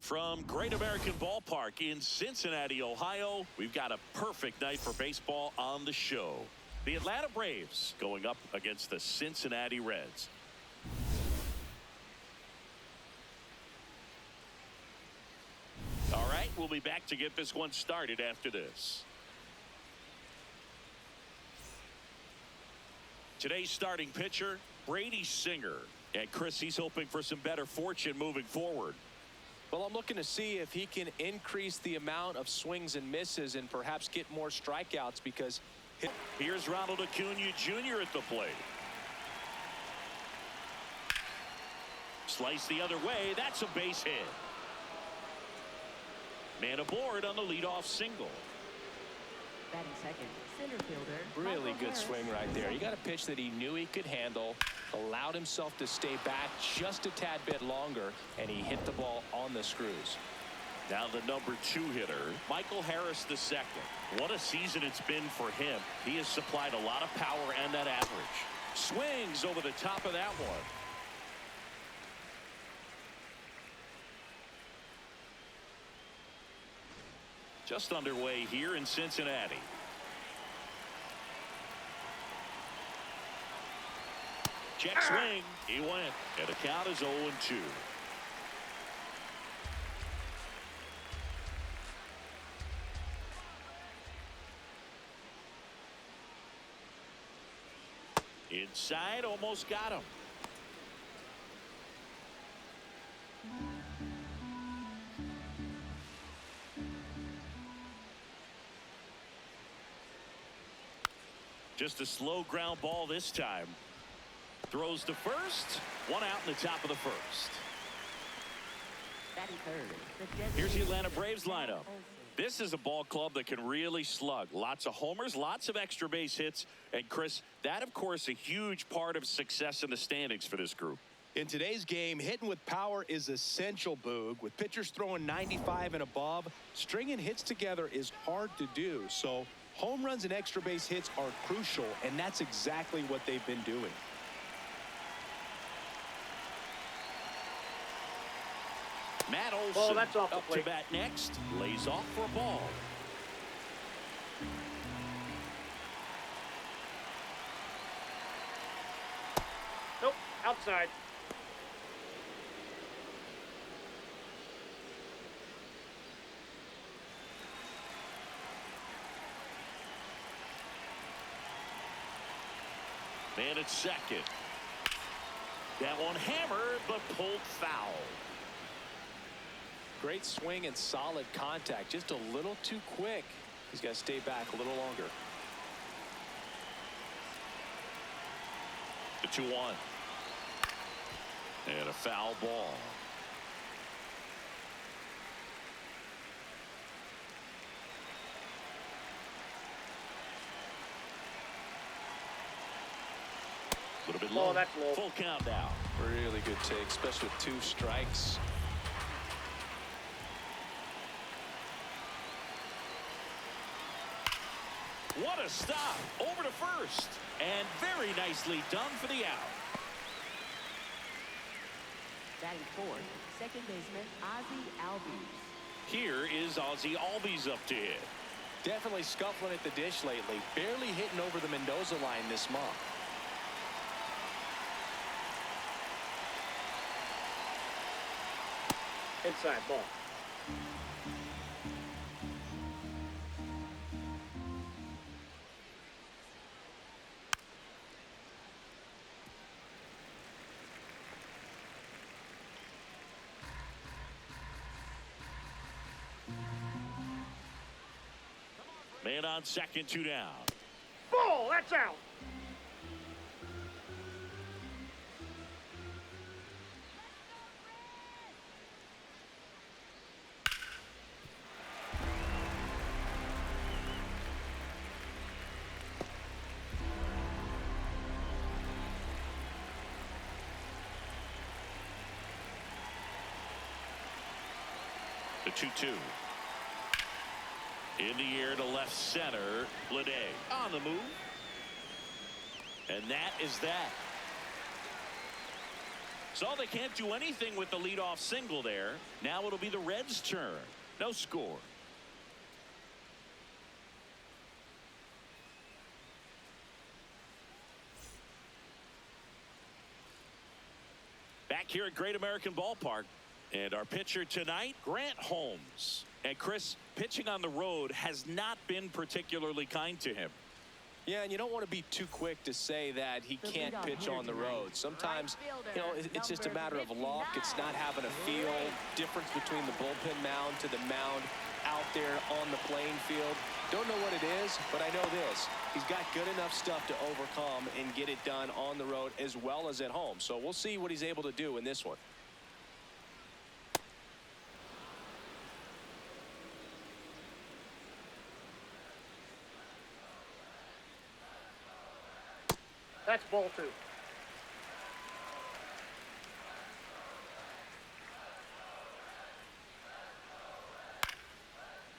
From Great American Ballpark in Cincinnati, Ohio, we've got a perfect night for baseball on the show. The Atlanta Braves going up against the Cincinnati Reds. All right, we'll be back to get this one started after this. Today's starting pitcher, Brady Singer. And Chris, he's hoping for some better fortune moving forward. Well, I'm looking to see if he can increase the amount of swings and misses and perhaps get more strikeouts because... Here's Ronald Acuna Jr. at the plate. Slice the other way. That's a base hit. Man aboard on the leadoff single. Batting second, center fielder. Really good swing right there. You got a pitch that he knew he could handle, allowed himself to stay back just a tad bit longer, and he hit the ball on the screws. Now the number 2 hitter, Michael Harris II. What a season it's been for him. He has supplied a lot of power and that average. Swings over the top of that one. Just underway here in Cincinnati. Check swing. He went. And the count is 0-2. Inside, almost got him. Just a slow ground ball this time. Throws to first. One out in the top of the first. Batting third. Here's the Atlanta Braves lineup. This is a ball club that can really slug. Lots of homers, lots of extra base hits. And Chris, that of course a huge part of success in the standings for this group. In today's game, hitting with power is essential, Boog. With pitchers throwing 95 and above, stringing hits together is hard to do. So home runs and extra base hits are crucial, and that's exactly what they've been doing. Matt Olson that's off the up plate. to bat next. Lays off for a ball. Nope, outside. Man at second. That one hammered, but pulled foul. Great swing and solid contact. Just a little too quick. He's got to stay back a little longer. The 2-1. And a foul ball. A little bit low. That's low. Full count now. Really good take, especially with 2 strikes. What a stop. Over to first. And very nicely done for the out. Batting fourth, second baseman Ozzie Albies. Here is Ozzie Albies up to hit. Definitely scuffling at the dish lately. Barely hitting over the Mendoza line this month. Inside ball. Man on second, 2 down. Ball, that's out. The 2-2. In the air to left center. Bleday on the move. And that is that. So So they can't do anything with the leadoff single there. Now it'll be the Reds' turn. No score. Back here at Great American Ballpark. And our pitcher tonight, Grant Holmes. And Chris, pitching on the road has not been particularly kind to him. Yeah, and you don't want to be too quick to say that he can't pitch on the road. Sometimes, you know, it's just a matter of luck. It's not having a feel. Difference between the bullpen mound to the mound out there on the playing field. Don't know what it is, but I know this. He's got good enough stuff to overcome and get it done on the road as well as at home. So we'll see what he's able to do in this one. That's ball 2.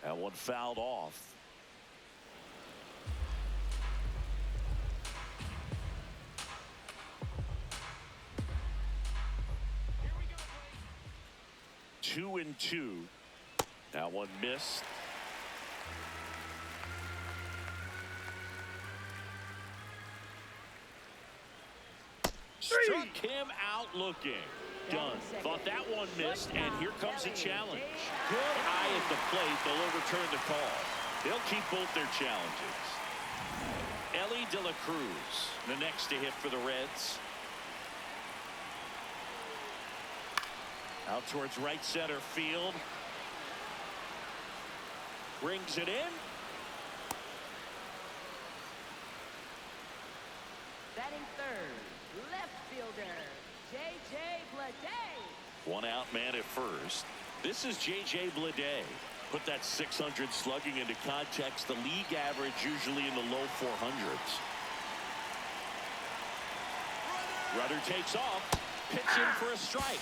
That one fouled off. Here we go. 2-2. That one missed. Struck him out looking. Done. Thought that one missed, and here comes a challenge. Good eye at the plate. They'll overturn the call. They'll keep both their challenges. Ellie De La Cruz, the next to hit for the Reds. Out towards right center field. Brings it in. Batting third, left fielder, J.J. Bleday. One out man at first. This is J.J. Bleday. Put that 600 slugging into context. The league average usually in the low 400s. Rudder takes off. Pitch in for a strike.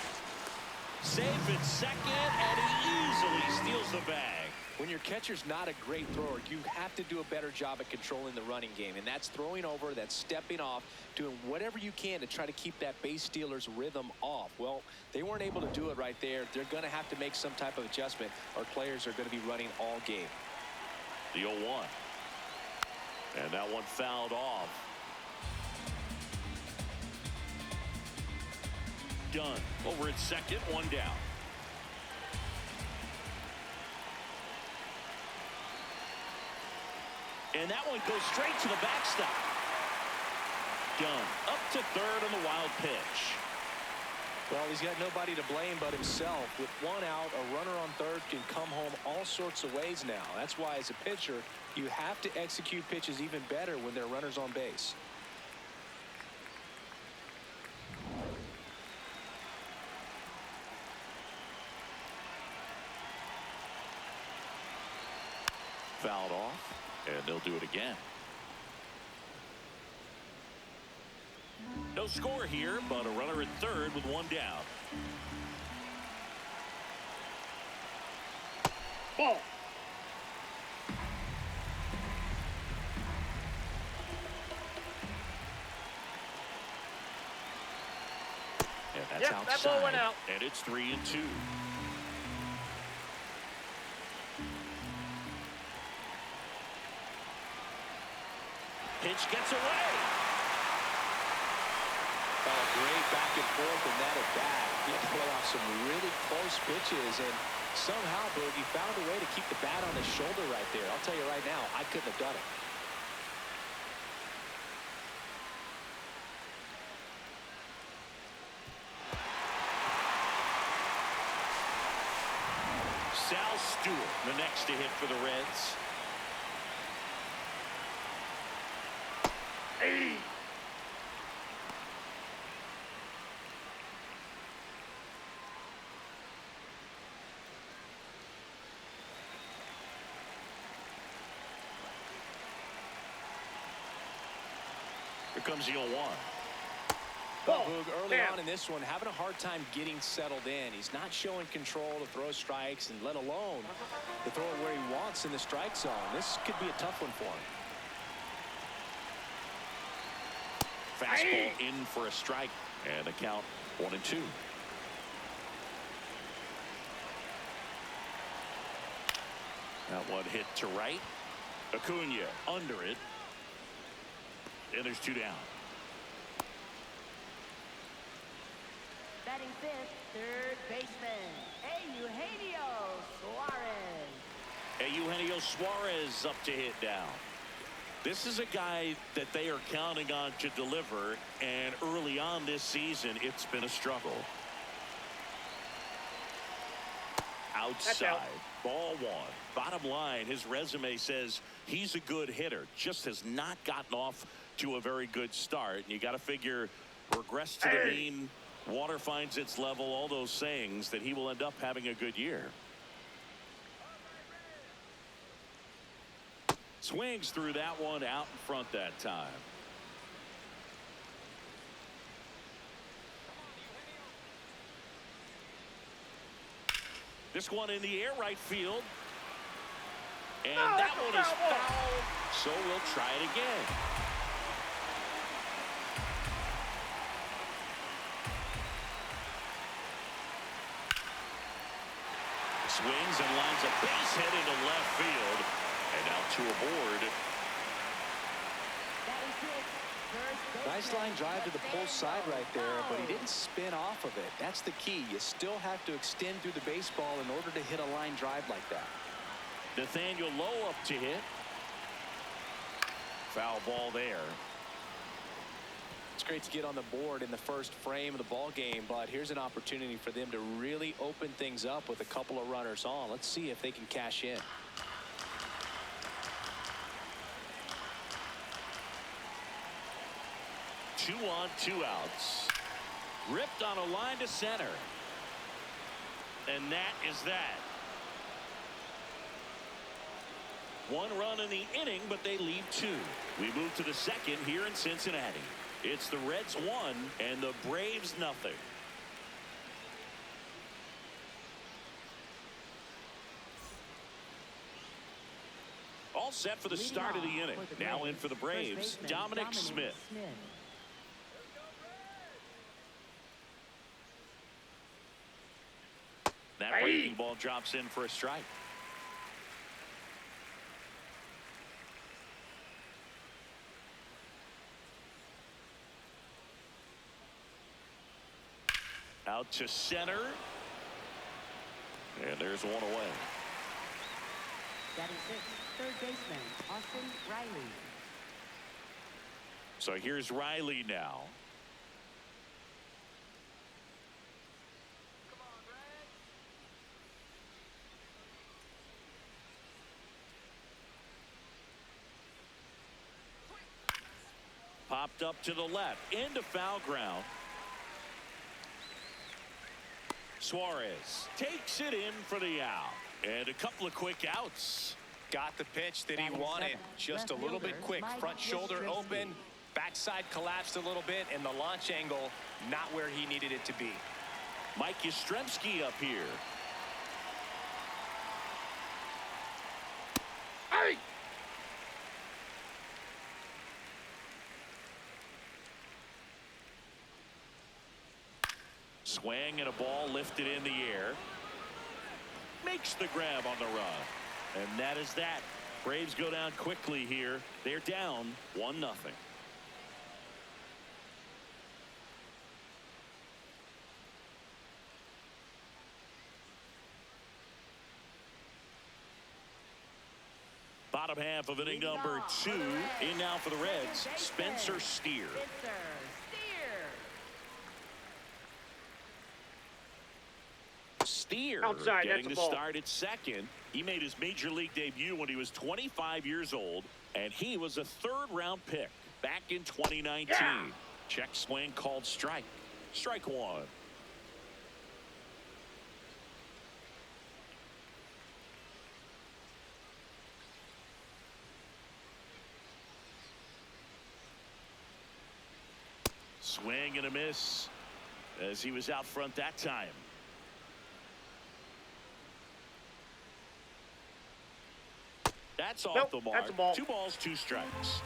Safe at second, and he easily steals the bag. When your catcher's not a great thrower, you have to do a better job at controlling the running game, and that's throwing over, that's stepping off, doing whatever you can to try to keep that base stealer's rhythm off. Well, they weren't able to do it right there. They're going to have to make some type of adjustment, or players are going to be running all game. The 0-1. And that one fouled off. Done. Over at second, one down. And that one goes straight to the backstop. Done. Up to third on the wild pitch. Well, he's got nobody to blame but himself. With one out, a runner on third can come home all sorts of ways now. That's why, as a pitcher, you have to execute pitches even better when there are runners on base. Fouled off, and they'll do it again. No score here, but a runner at third with one down. Ball. And that's Yep, outside. that ball went out. And it's 3-2. Pitch gets away. Oh, great back and forth in that at bat. He had to play off some really close pitches, and somehow, Boogie found a way to keep the bat on his shoulder right there. I'll tell you right now, I couldn't have done it. Sal Stewart, the next to hit for the Reds. Hey. Here comes the 0-1. Well, Boog, early Damn. on in this one, having a hard time getting settled in. He's not showing control to throw strikes, and let alone to throw it where he wants in the strike zone. This could be a tough one for him. Fastball in for a strike. And the count 1-2. That one hit to right. Acuna under it. And there's 2 down. Batting fifth, third baseman, Eugenio Suarez. Eugenio Suarez up to hit down. This is a guy that they are counting on to deliver, and early on this season, it's been a struggle. Outside, ball 1. Bottom line, his resume says he's a good hitter, just has not gotten off to a very good start. And you got to figure, regress to the mean, water finds its level, all those sayings, that he will end up having a good year. Swings through that one, out in front that time. This one in the air, right field. And that one is foul, so we'll try it again. Swings and lines a base hit into left field. And now 2 aboard. Nice line drive to the pull side right there, but he didn't spin off of it. That's the key. You still have to extend through the baseball in order to hit a line drive like that. Nathaniel Lowe up to hit. Foul ball there. It's great to get on the board in the first frame of the ball game, but here's an opportunity for them to really open things up with a couple of runners on. Let's see if they can cash in. 2 on, 2 outs. Ripped on a line to center. And that is that. 1 run in the inning, but they leave 2. We move to the second here in Cincinnati. It's the Reds 1 and the Braves nothing. All set for the start of the inning. Now in for the Braves, Dominic Smith. That breaking ball drops in for a strike. Out to center. And there's 1 away. Batting sixth, third baseman, Austin Riley. So here's Riley now. Popped up to the left, into foul ground. Suarez takes it in for the out. And a couple of quick outs. Got the pitch that he wanted. Just a little bit quick. Front shoulder open. Backside collapsed a little bit. And the launch angle not where he needed it to be. Mike Yastrzemski up here. Hey! Swing and a ball lifted in the air. Makes the grab on the run. And that is that. Braves go down quickly here. They're down 1-0. Bottom half of inning number 2. In now for the Reds, Spencer Steer. Steer Outside, getting the that's a ball. start at second. He made his major league debut when he was 25 years old, and he was a 3rd-round pick back in 2019. Yeah. Check swing called strike. Strike 1. Swing and a miss as he was out front that time. That's off the mark. That's a ball. 2 balls, 2 strikes.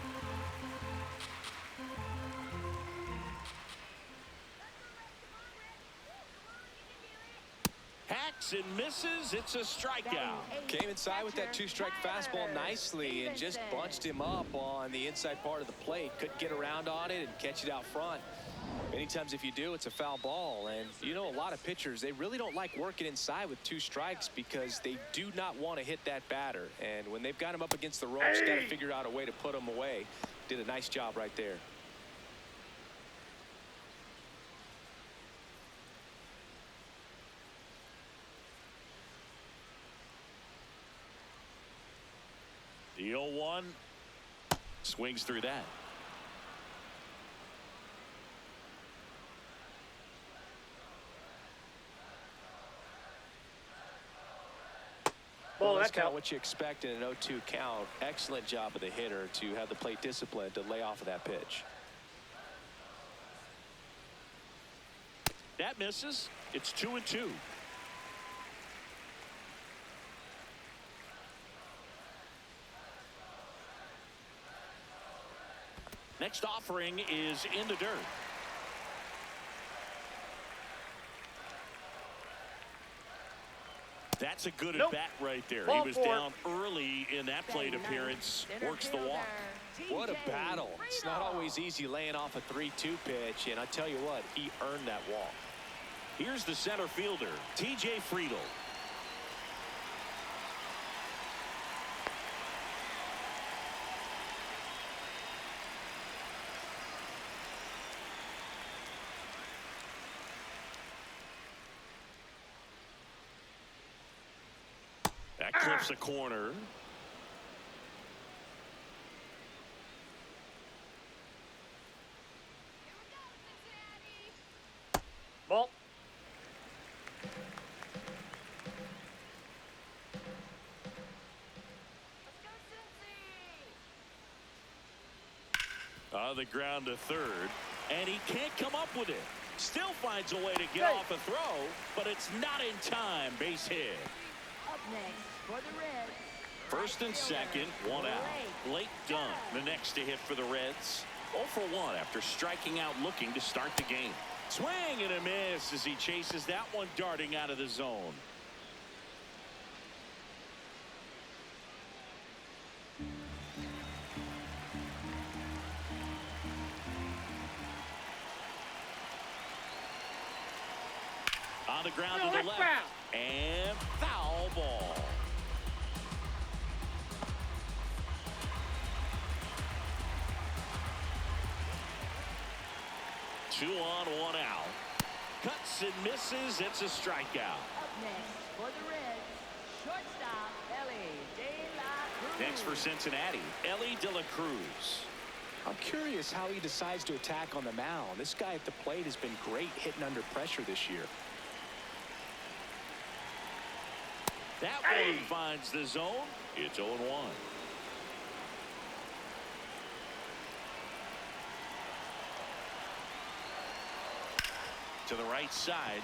Cuts and misses. It's a strikeout. Came inside with that two-strike fastball nicely and just bunched him up on the inside part of the plate. Couldn't get around on it and catch it out front. Many times if you do, it's a foul ball. And you know, a lot of pitchers, they really don't like working inside with 2 strikes because they do not want to hit that batter. And when they've got him up against the ropes, got to figure out a way to put him away. Did a nice job right there. The 0-1 swings through that. Well, that's kind of what you expect in an 0-2 count. Excellent job of the hitter to have the plate discipline to lay off of that pitch. That misses. It's 2-2. Next offering is in the dirt. That's a good at bat right there. He was down early in that plate appearance. Works the walk. What a battle. It's not always easy laying off a 3-2 pitch, and I tell you what, he earned that walk. Here's the center fielder, T.J. Friedel. That clips a corner. Ball. On the ground to third, and he can't come up with it. Still finds a way to get off a throw, but it's not in time. Base hit. Up next for the Reds. First and second, 1 out. Blake Dunn, the next to hit for the Reds. 0 for 1 after striking out looking to start the game. Swing and a miss as he chases that one darting out of the zone. On the ground to the left. And foul ball. Two on, 1 out. Cuts and misses. It's a strikeout. Up next for the Reds, shortstop Ellie De La Cruz. Next for Cincinnati, Ellie De La Cruz. I'm curious how he decides to attack on the mound. This guy at the plate has been great hitting under pressure this year. That one finds the zone. It's 0-1. To the right side.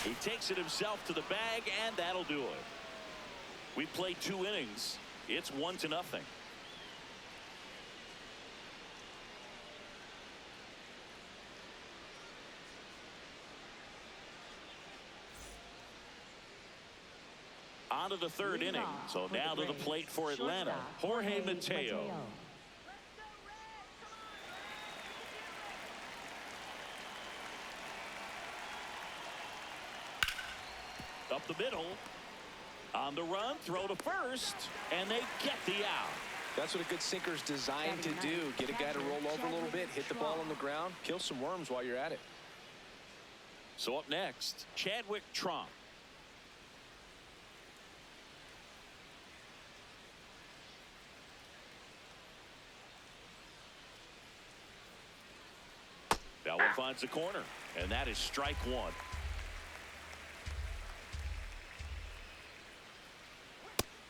He takes it himself to the bag, and that'll do it. We played 2 innings. It's 1-0. On to the 3rd inning. So now to the plate for Atlanta, Jorge Mateo. Up the middle. On the run, throw to first, and they get the out. That's what a good sinker's designed to do. Get a guy to roll over a little bit, hit the ball on the ground, kill some worms while you're at it. So up next, Chadwick Tromp. That one finds the corner, and that is strike 1.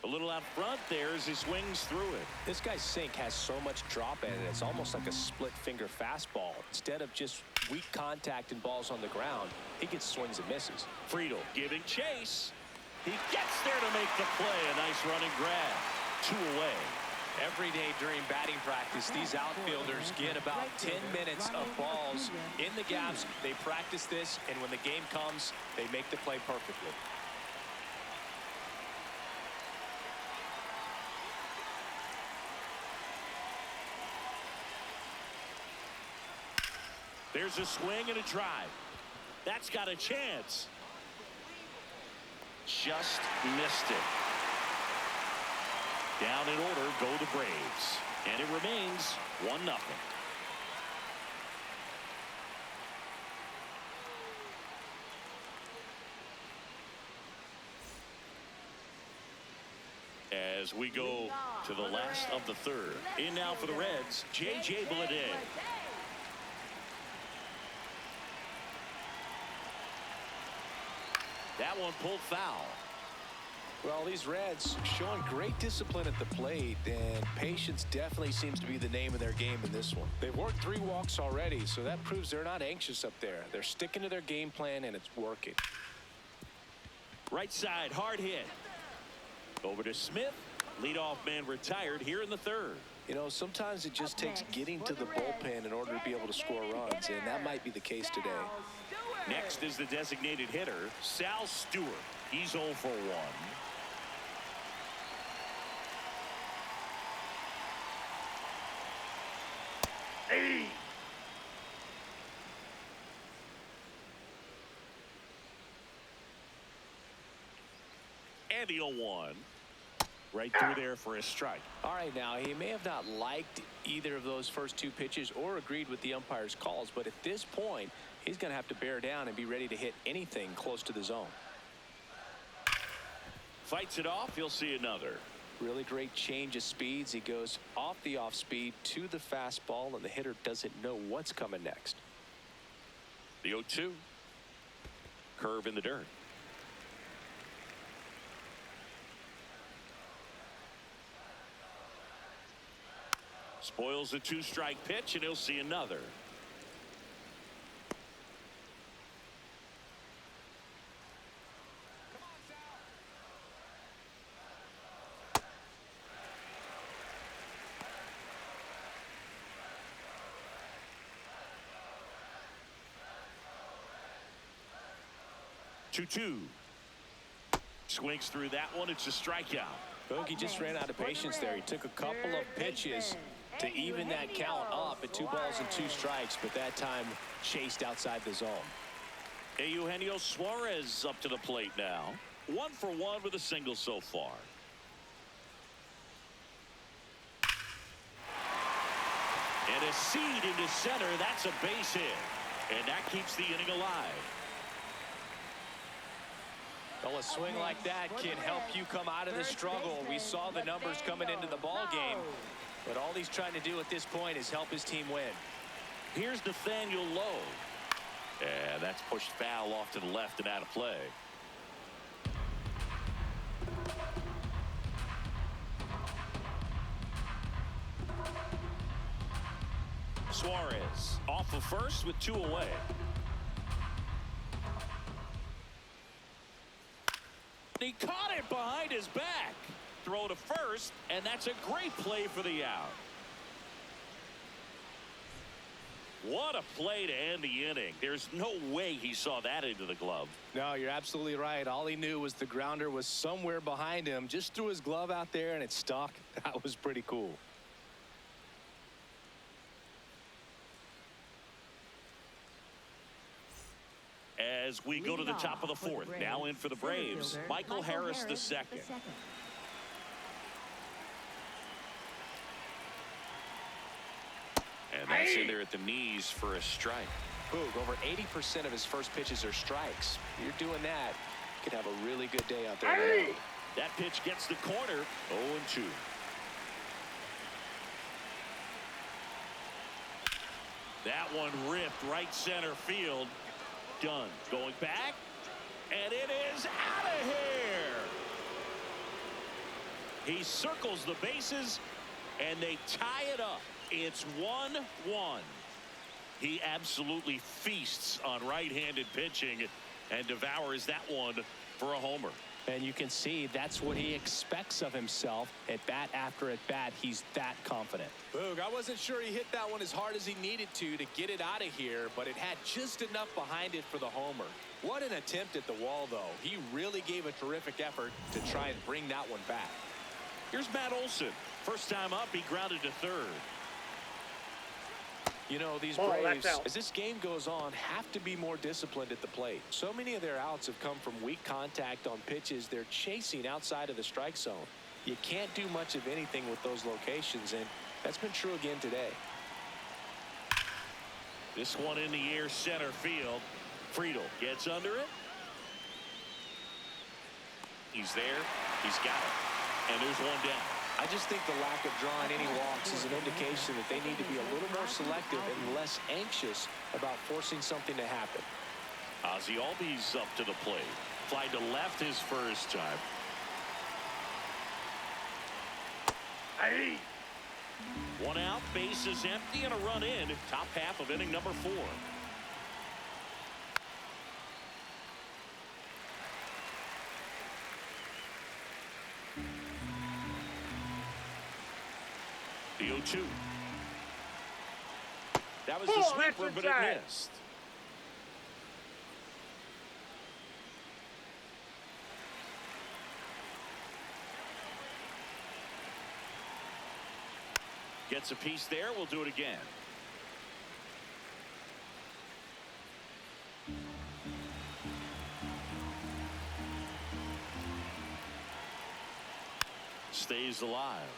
A little out front there as he swings through it. This guy's sink has so much drop in it. It's almost like a split finger fastball. Instead of just weak contact and balls on the ground, he gets swings and misses. Friedel giving chase. He gets there to make the play. A nice running grab. 2 away. Every day during batting practice, these outfielders get about 10 minutes of balls in the gaps. They practice this, and when the game comes, they make the play perfectly. There's a swing and a drive. That's got a chance. Just missed it. Down in order go the Braves. And it remains 1-0. As we go to the last of the third. In now for the Reds, J.J. Bleday. That one pulled foul. Well, these Reds showing great discipline at the plate, and patience definitely seems to be the name of their game in this one. They've worked 3 walks already, so that proves they're not anxious up there. They're sticking to their game plan, and it's working. Right side, hard hit. Over to Smith. Leadoff man retired here in the third. You know, sometimes it just takes getting to the bullpen in order to be able to score runs, and that might be the case today. Next is the designated hitter, Sal Stewart. He's 0 for 1. Hey! And the 0-1. Right through there for a strike. All right, now, he may have not liked either of those first 2 pitches or agreed with the umpire's calls, but at this point, he's going to have to bear down and be ready to hit anything close to the zone. Fights it off. He'll see another. Really great change of speeds. He goes off the off speed to the fastball, and the hitter doesn't know what's coming next. The 0-2. Curve in the dirt. Spoils a 2-strike pitch, and he'll see another. Two. Swings through that one. It's a strikeout. Bogey just ran out of patience there. He took a couple of pitches to even that count up at 2 balls and 2 strikes, but that time chased outside the zone. Eugenio Suarez up to the plate now. 1 for 1 with a single so far. And a seed into center. That's a base hit. And that keeps the inning alive. Well, a swing like that can help you come out of the struggle. We saw the numbers coming into the ball game, but all he's trying to do at this point is help his team win. Here's Nathaniel Lowe. And that's pushed foul off to the left and out of play. Suarez off of first with 2 away. He caught it behind his back. Throw to first, and that's a great play for the out. What a play to end the inning. There's no way he saw that into the glove. No, you're absolutely right. All he knew was the grounder was somewhere behind him. Just threw his glove out there, and it stuck. That was pretty cool. As we go to the top of the 4th, now in for the Braves, Michael Harris II. And that's in there at the knees for a strike. Boog, over 80% of his first pitches are strikes. You're doing that, you could have a really good day out there. That pitch gets the corner. 0-2. That one ripped right center field. Done. Going back, and it is out of here. He circles the bases, and they tie it up. It's 1-1. He absolutely feasts on right-handed pitching and devours that one for a homer. And you can see that's what he expects of himself at bat after at bat. He's that confident. Boog, I wasn't sure he hit that one as hard as he needed to get it out of here, but it had just enough behind it for the homer. What an attempt at the wall, though. He really gave a terrific effort to try and bring that one back. Here's Matt Olson. First time up, he grounded to third. You know, these Ball, Braves, that's out. as this game goes on, have to be more disciplined at the plate. So many of their outs have come from weak contact on pitches they're chasing outside of the strike zone. You can't do much of anything with those locations, and that's been true again today. This one in the air, center field. Friedel gets under it. He's there. He's got it. And there's one down. I just think the lack of drawing any walks is an indication that they need to be a little more selective and less anxious about forcing something to happen. Ozzie Albies up to the plate. Fly to left his first time. Hey. One out, base is empty, and a run in. Top half of inning number 4. The 0-2. That was the Oh, sweeper, that's but it inside. missed. Gets a piece there. We'll do it again. Stays alive.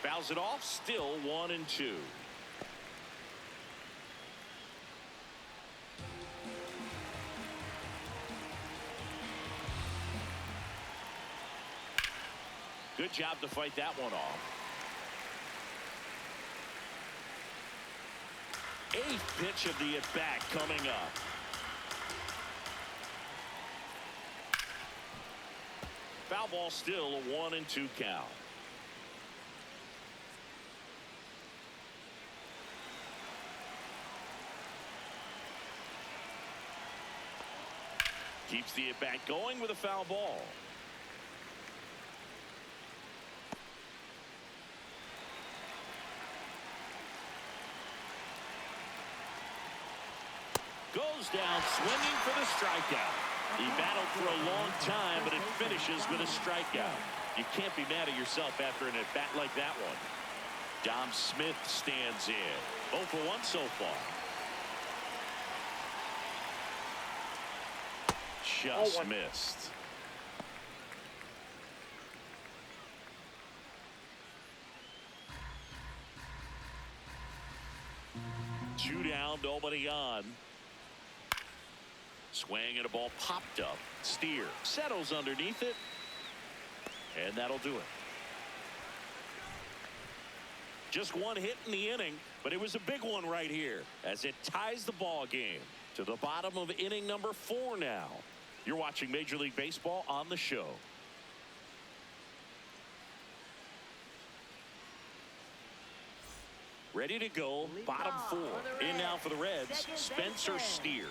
Fouls it off. Still 1-2. Good job to fight that one off. 8th pitch of the at-bat coming up. Foul ball, still a 1-2 count. Keeps the at-bat going with a foul ball. Goes down swinging for the strikeout. He battled for a long time, but it finishes with a strikeout. You can't be mad at yourself after an at-bat like that one. Dom Smith stands in. 0 for 1 so far. Just missed. Two down, nobody on. Swing and a ball popped up. Steer settles underneath it. And that'll do it. Just one hit in the inning, but it was a big one right here as it ties the ball game to the bottom of inning number 4 now. You're watching Major League Baseball on the show. Ready to go, bottom 4. In now for the Reds, Spencer Steer.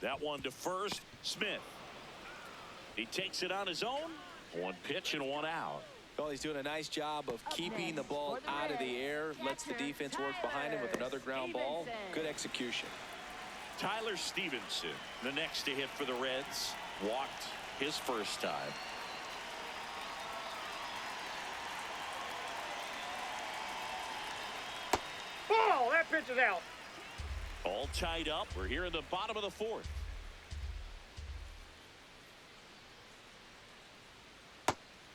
That one to first, Smith. He takes it on his own. One pitch and one out. Well, he's doing a nice job of keeping the ball out of the air. Lets the defense work behind him with another ground ball. Good execution. Tyler Stevenson, the next to hit for the Reds. Walked his first time. Ball, that pitch is out. All tied up. We're here in the bottom of the 4th.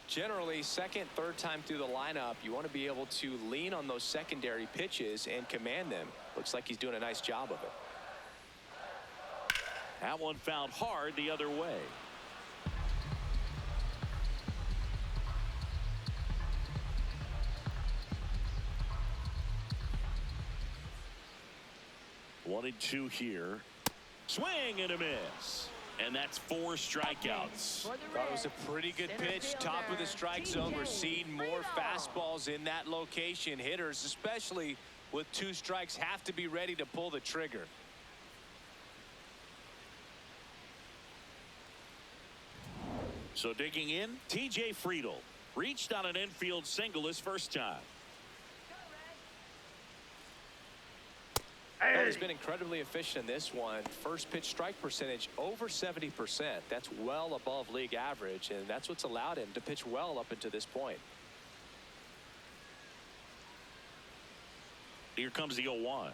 Generally, second, third time through the lineup, you want to be able to lean on those secondary pitches and command them. Looks like he's doing a nice job of it. That one found hard the other way. One and two here. Swing and a miss. And that's 4 strikeouts. That was a pretty good pitch. Top of the strike zone. We're seeing more fastballs in that location. Hitters, especially with 2 strikes, have to be ready to pull the trigger. So digging in, T.J. Friedel reached on an infield single his first time. Well, he's been incredibly efficient in this one. First pitch strike percentage over 70%. That's well above league average, and that's what's allowed him to pitch well up until this point. Here comes the 0-1.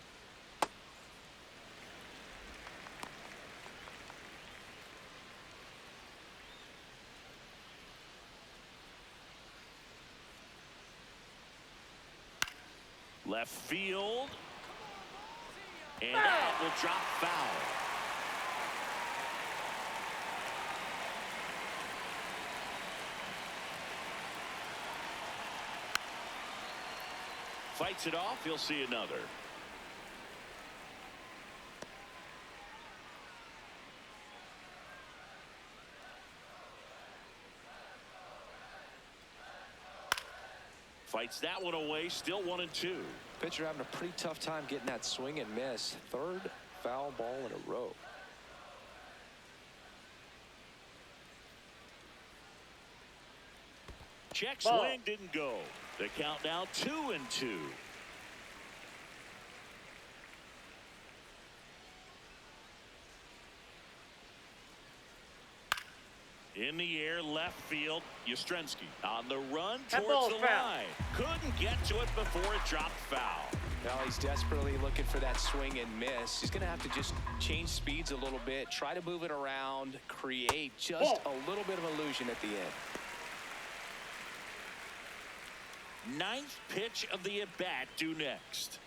Left field. And that will drop foul. Fights it off. He'll see another. Fights that one away. Still 1-2. Pitcher having a pretty tough time getting that swing and miss. 3rd foul ball in a row. Check swing didn't go. The count now 2-2. In the air, left field, Yastrzemski on the run towards the line. Couldn't get to it before it dropped foul. Now he's desperately looking for that swing and miss. He's going to have to just change speeds a little bit, try to move it around, create just a little bit of illusion at the end. 9th pitch of the at-bat due next.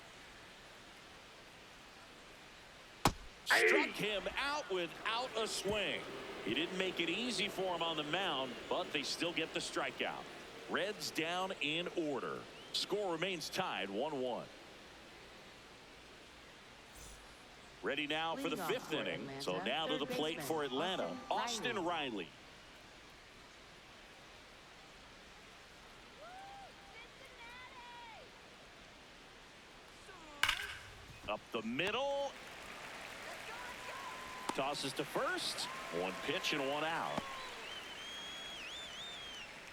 Struck him out without a swing. He didn't make it easy for him on the mound, but they still get the strikeout. Reds down in order. Score remains tied 1-1. Ready now for the 5th inning. So now to the plate for Atlanta, Austin Riley. Up the middle. Tosses to first. 1 pitch and 1 out.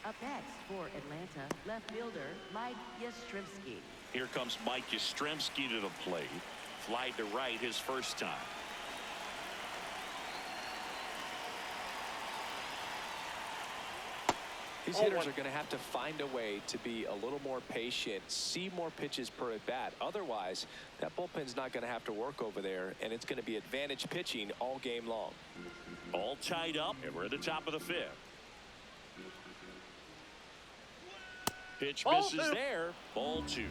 Up next for Atlanta, left fielder Mike Yastrzemski. Here comes Mike Yastrzemski to the plate. Flied to right his first time. These hitters are going to have to find a way to be a little more patient, see more pitches per at bat. Otherwise, that bullpen's not going to have to work over there, and it's going to be advantage pitching all game long. All tied up, and we're at the top of the 5th. Pitch misses there. Ball 2.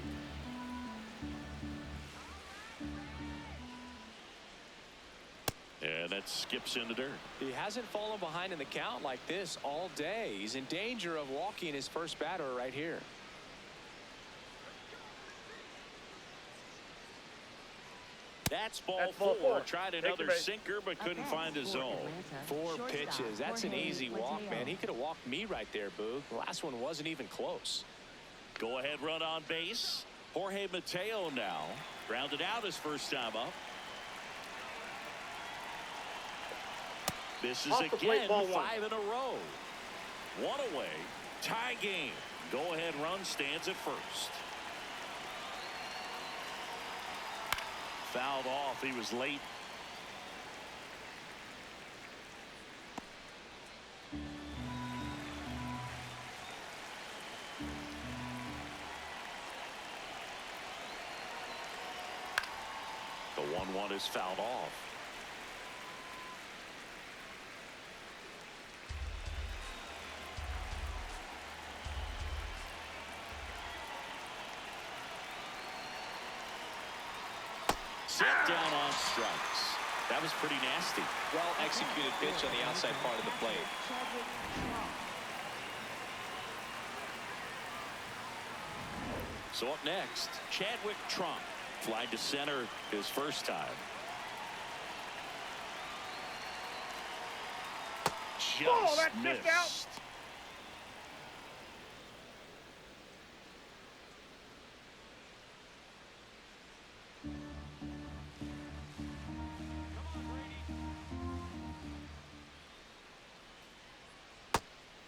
And that skips in the dirt. He hasn't fallen behind in the count like this all day. He's in danger of walking his first batter right here. That's ball 4. Tried another sinker, but couldn't find a zone. 4 pitches. That's an easy walk, man. He could have walked me right there, Boog. The last one wasn't even close. Go ahead run on base. Jorge Mateo now. Grounded out his first time up. Misses again, 5 in a row. 1 away. Tie game. Go ahead run stands at first. Fouled off. He was late. The 1-1 is fouled off. Set down on strikes. That was pretty nasty. Well executed pitch on the outside part of the plate. So up next, Chadwick Trump. Flied to center his first time. just that's missed. out.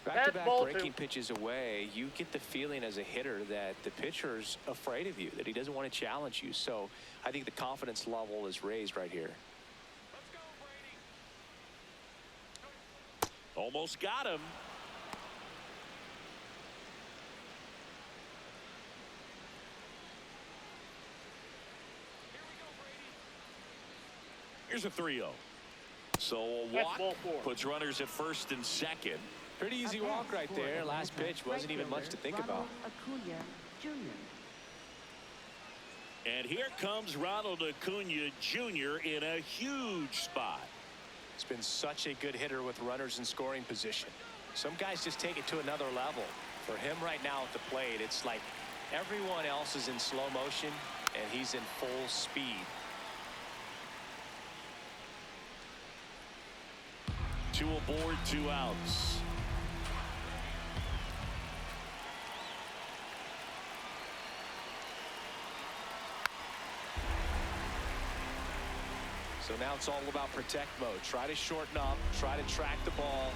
Back-to-back ball breaking two. pitches away, you get the feeling as a hitter that the pitcher's afraid of you, that he doesn't want to challenge you. So I think the confidence level is raised right here. Almost got him. Here's a 3-0. So a That's walk ball four. puts runners at first and second. Pretty easy walk right there. Last pitch wasn't even much to think about. Acuna Jr. And here comes Ronald Acuna Jr. in a huge spot. He's been such a good hitter with runners in scoring position. Some guys just take it to another level. For him right now at the plate, it's like everyone else is in slow motion and he's in full speed. 2 aboard, 2 outs. So now it's all about protect mode. Try to shorten up, try to track the ball,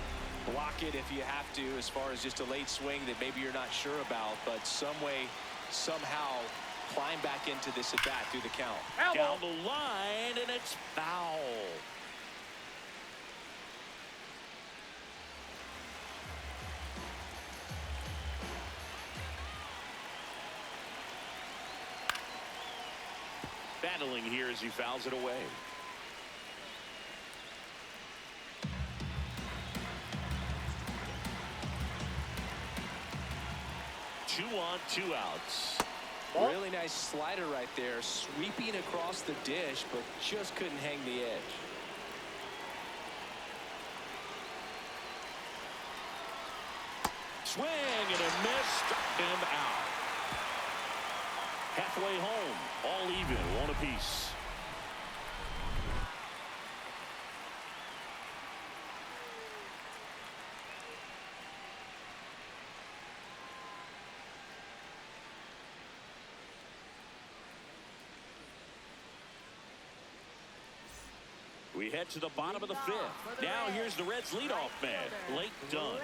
block it if you have to, as far as just a late swing that maybe you're not sure about, but some way, somehow climb back into this at bat through the count. Down the line, and it's foul. Battling here as he fouls it away. Two on, 2 outs. Really nice slider right there, sweeping across the dish, but just couldn't hang the edge. Swing and a miss, struck him out. Halfway home, all even, 1 apiece. We head to the bottom of the 5th. Now here's the Reds leadoff man, Blake Dunn.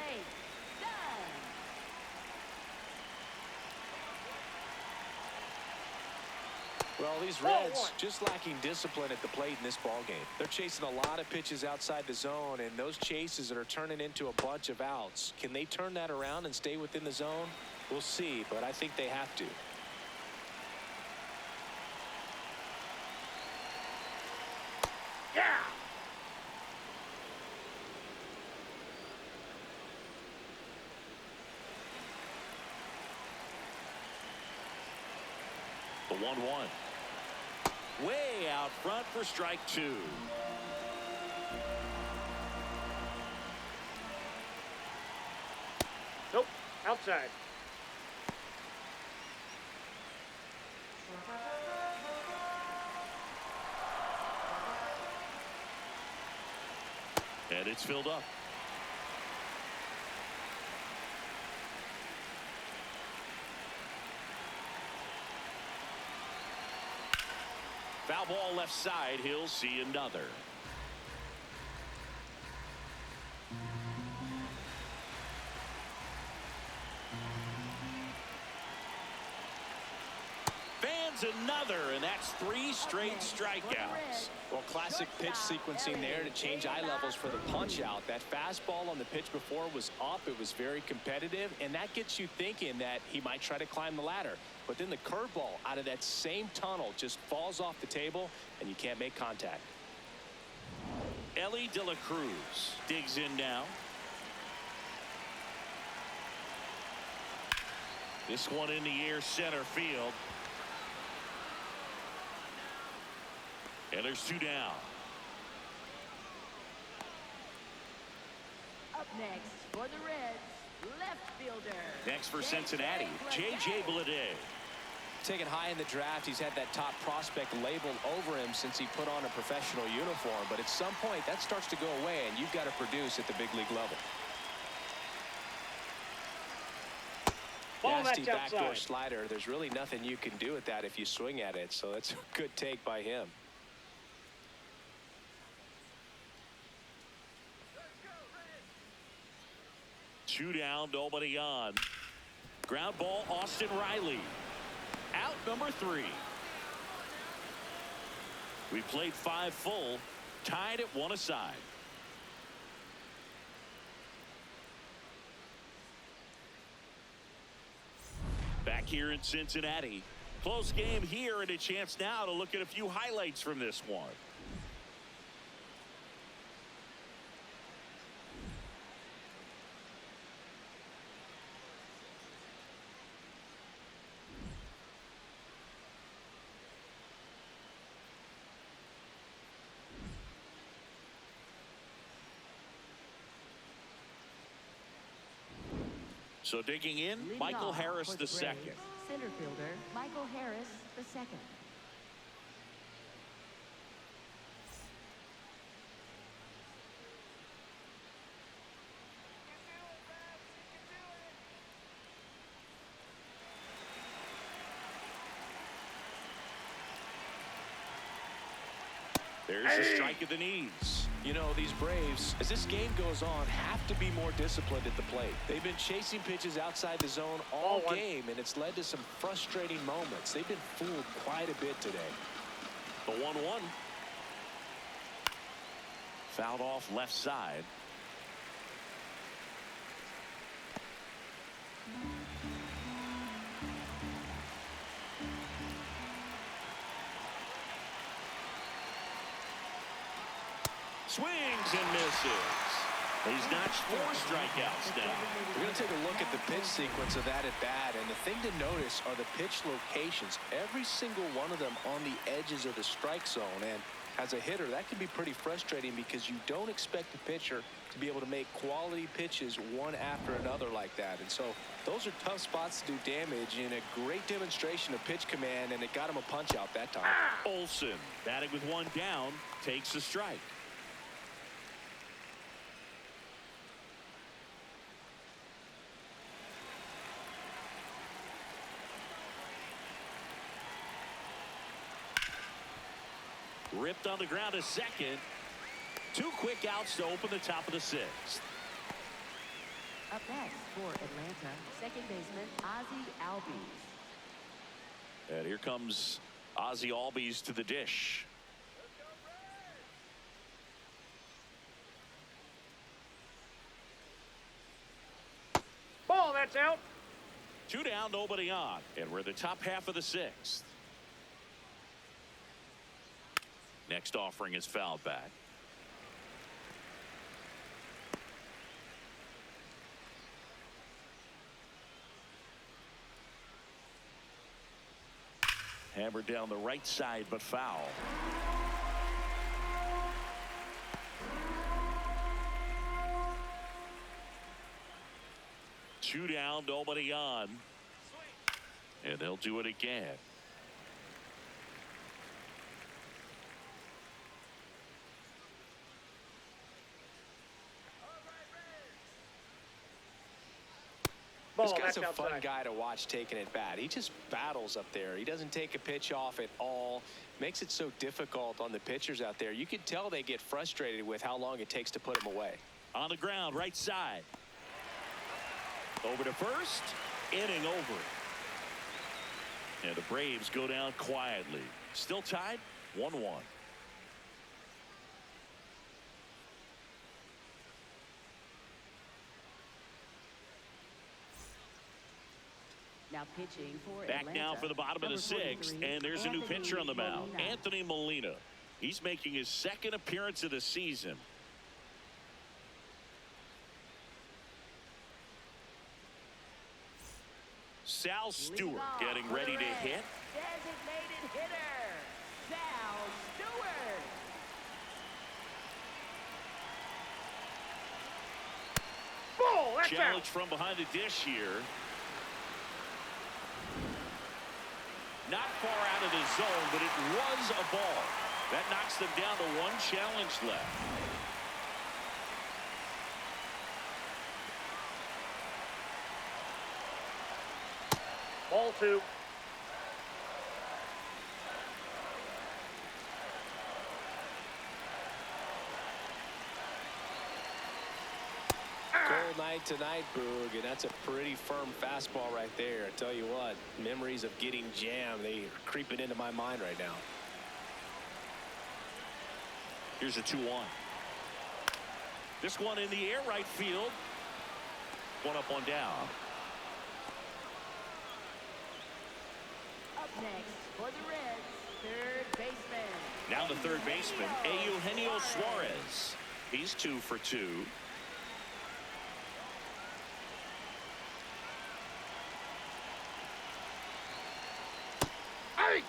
Well, these Reds just lacking discipline at the plate in this ballgame. They're chasing a lot of pitches outside the zone, and those chases that are turning into a bunch of outs. Can they turn that around and stay within the zone? We'll see, but I think they have to. Yeah. The 1-1. Way out front for strike 2. Nope. Outside. And it's filled up. Foul ball left side. He'll see another. Fans another, and that's 3 straight strikeouts. Well, classic pitch sequencing there to change eye levels for the punch out. That fastball on the pitch before was up. It was very competitive, and that gets you thinking that he might try to climb the ladder. But then the curveball out of that same tunnel just falls off the table, and you can't make contact. Ellie De La Cruz digs in now. This one in the air, center field. And there's 2 down. Up next for the Reds, left fielder. Next for Cincinnati, J.J. Bleday. Taken high in the draft, he's had that top prospect labeled over him since he put on a professional uniform. But at some point, that starts to go away, and you've got to produce at the big league level. Ball, Nasty that's backdoor outside. slider. There's really nothing you can do with that if you swing at it. So that's a good take by him. Two down, nobody on. Ground ball, Austin Riley. Out number 3. We played 5 full, tied at 1 aside. Back here in Cincinnati. Close game here, and a chance now to look at a few highlights from this one. So digging in, Leading Michael off Harris for the the second. Braves, center fielder Michael Harris the second. There's a strike at the knees. You know, these Braves, as this game goes on, have to be more disciplined at the plate. They've been chasing pitches outside the zone all Ball 1. game, and it's led to some frustrating moments. They've been fooled quite a bit today. The 1-1. Fouled off left side. Swings and misses. He's notched 4 strikeouts now. We're going to take a look at the pitch sequence of that at bat, and the thing to notice are the pitch locations. Every single one of them on the edges of the strike zone, and as a hitter, that can be pretty frustrating because you don't expect a pitcher to be able to make quality pitches one after another like that. And so those are tough spots to do damage, and a great demonstration of pitch command, and it got him a punch out that time. Olsen, batting with 1 down, takes the strike. Ripped on the ground, a second. 2 quick outs to open the top of the 6th. Up next for Atlanta, second baseman Ozzie Albies. And here comes Ozzie Albies to the dish. Ball, that's out. 2 down, nobody on. And we're the top half of the 6th. Next offering is fouled back. Hammered down the right side, but foul. Two down, nobody on. And they'll do it again. Ball, This guy's that's a fun outside. guy to watch taking at bat. He just battles up there. He doesn't take a pitch off at all. Makes it so difficult on the pitchers out there. You can tell they get frustrated with how long it takes to put him away. On the ground, right side. Over to first. Inning over. And the Braves go down quietly. Still tied, 1-1. Now pitching for Back Atlanta, now for the bottom of the number 6th, 43, and there's a new Anthony pitcher on the mound, Molina. Anthony Molina. He's making his 2nd appearance of the season. Sal Stewart getting ready to hit. Designated hitter, Sal Stewart. Ball, that's Challenge out. from behind the dish here. Not far out of the zone, but it was a ball. That knocks them down to one challenge left. Ball 2. Cold night tonight, Boog, and that's a pretty firm fastball right there. I tell you what, memories of getting jammed, they are creeping into my mind right now. Here's a 2-1. This one in the air, right field. One up, one down. Up next for the Reds, third baseman. Now the third baseman, Eugenio Suarez. He's 2 for 2. Hey!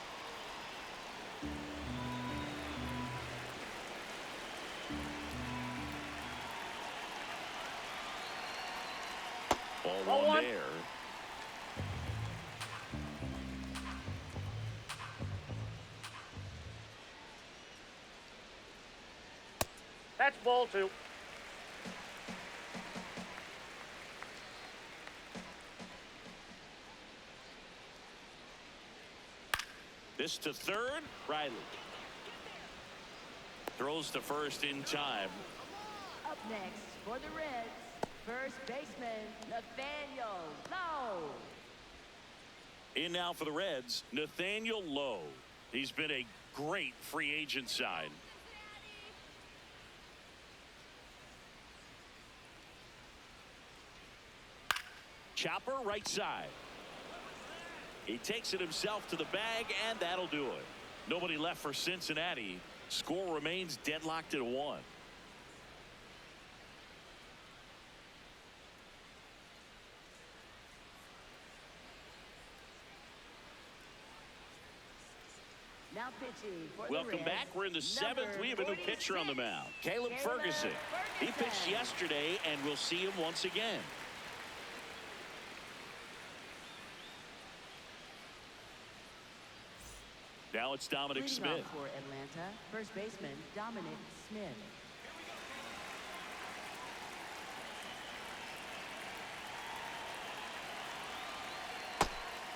Ball Ball 1 1. there. That's ball 2. This to third, Riley. Throws to first in time. Up next for the Reds, first baseman, Nathaniel Lowe. In now for the Reds, Nathaniel Lowe. He's been a great free agent sign. Chopper right side. He takes it himself to the bag, and that'll do it. Nobody left for Cincinnati. Score remains deadlocked at 1. Now pitching for the Welcome Reds, back. We're in the 7th. number We have a new pitcher on the 46, mound. Caleb Ferguson. He pitched yesterday, and we'll see him once again. Now it's Dominic Leading Smith. off for Atlanta, first baseman, Dominic Smith.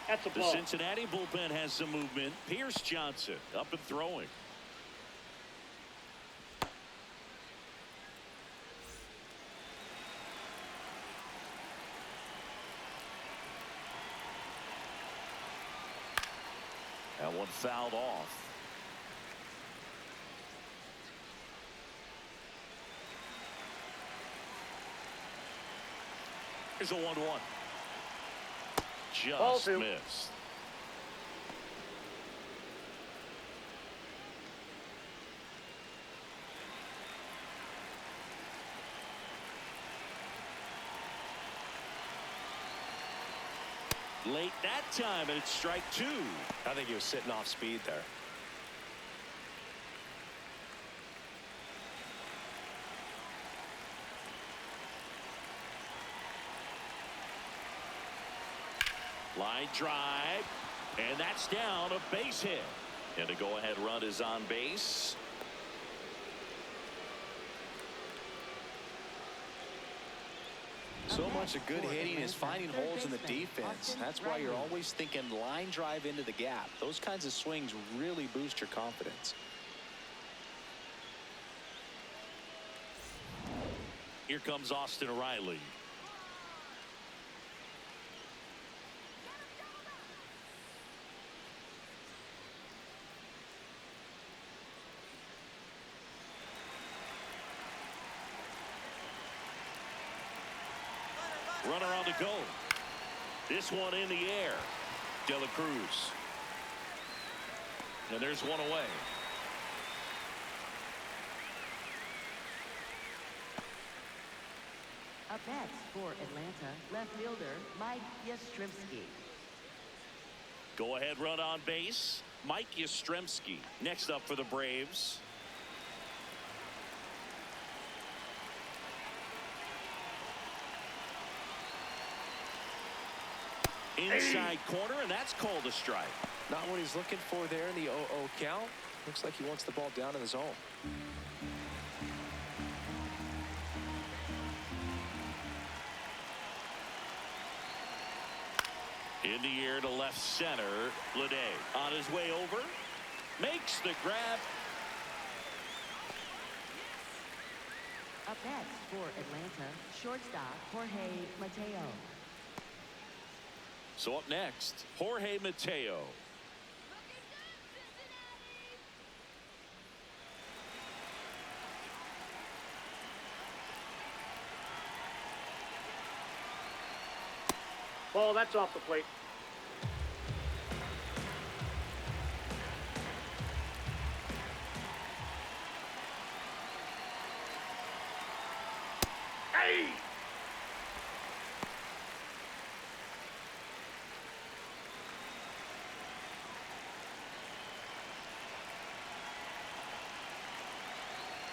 That's a The ball. Cincinnati bullpen has some movement. Pierce Johnson up and throwing. That one fouled off. Here's a 1-1. Ball Just 2. missed. Late that time, and it's strike 2. I think he was sitting off speed there. Line drive, and that's down, a base hit. And a go-ahead run is on base. So much of good hitting is finding holes in the defense. That's why you're always thinking line drive into the gap. Those kinds of swings really boost your confidence. Here comes Austin Riley. Runner on the go. This one in the air. De La Cruz. And there's one away. Up next for Atlanta, left fielder Mike Yastrzemski. Go ahead run on base. Mike Yastrzemski next up for the Braves. Inside corner, and that's called a strike. Not what he's looking for there in the 0-0 count. Looks like he wants the ball down in the zone. In the air to left center, Lede on his way over, makes the grab. Up next for Atlanta, shortstop Jorge Mateo. So up next, Jorge Mateo. Ball, that's off the plate. Hey!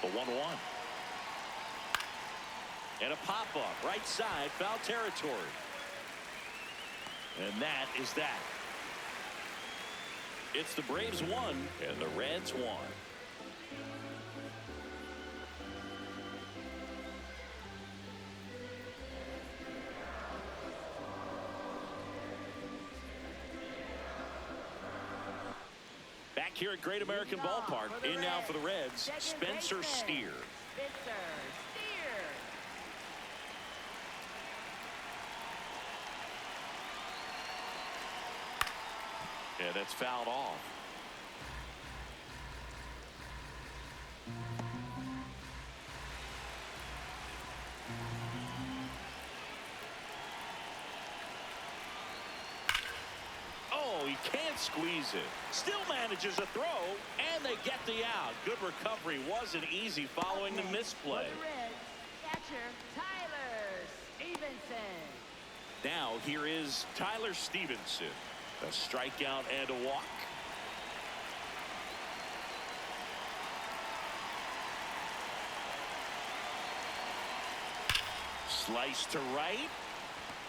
The 1-1. And a pop-up right side, foul territory. And that is that. It's the Braves 1 and the Reds 1. Back here at Great American Ballpark, in now for the Reds, Spencer Steer. Yeah, that's fouled off. Oh, he can't squeeze it. Still manages a throw, and they get the out. Good recovery. Wasn't easy following the misplay. Catcher Tyler Stevenson. Now here is Tyler Stevenson. A strikeout and a walk. Slice to right.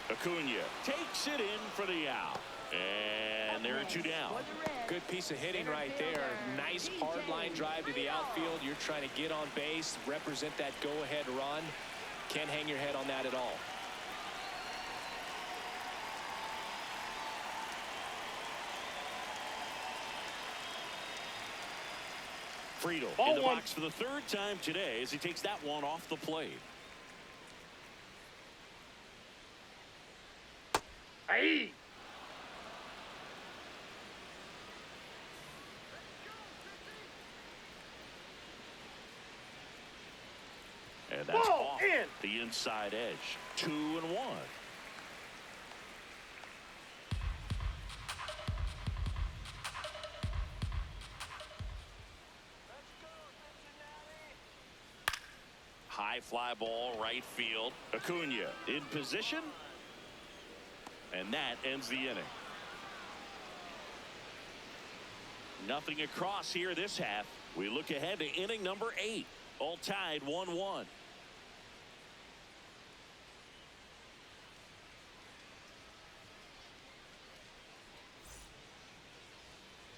Acuna takes it in for the out. And there are two down. Good piece of hitting right there. Nice hard line drive to the outfield. You're trying to get on base, represent that go-ahead run. Can't hang your head on that at all. Friedel in the box for the third time today as he takes that one off the plate. Hey! And that's Ball off in. the inside edge. 2-1. High fly ball, right field. Acuna in position. And that ends the inning. Nothing across here this half. We look ahead to inning number 8. All tied 1-1.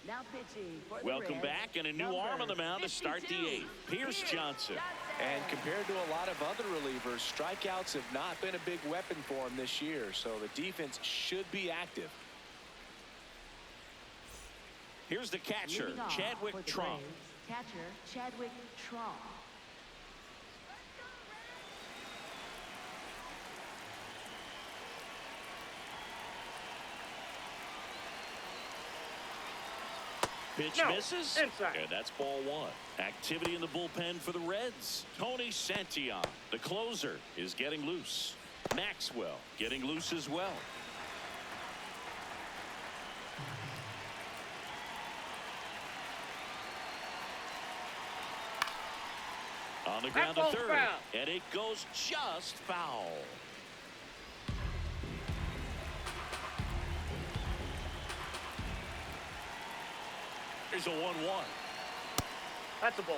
Now pitching for the Welcome Reds, back, and a new arm on the mound to start the 8th. Pierce Johnson. And compared to a lot of other relievers, strikeouts have not been a big weapon for him this year, so the defense should be active. Here's the catcher, Leading off Chadwick for the Trump. Braves, catcher Chadwick Trump. Pitch misses. Inside. And that's ball 1. Activity in the bullpen for the Reds. Tony Santillan, the closer, is getting loose. Maxwell getting loose as well. On the ground to ball's third. foul. And it goes just foul. Here's a 1-1. That's a ball.